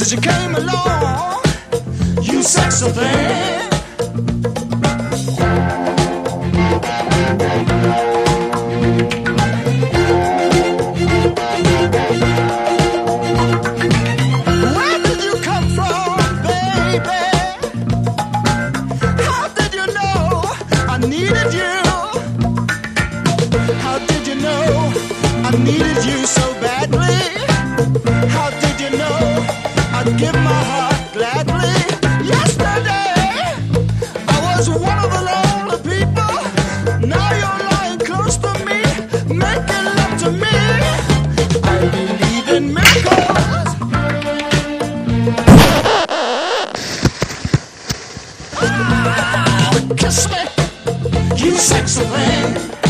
since you came along, you sexy thing. Where did you come from, baby? How did you know I needed you? How did you know I needed you so badly? How did you know I'd give my heart gladly? Yesterday I was one of the lonely people. Now you're lying close to me, making love to me. I believe in miracles. Kiss me, you sexy thing.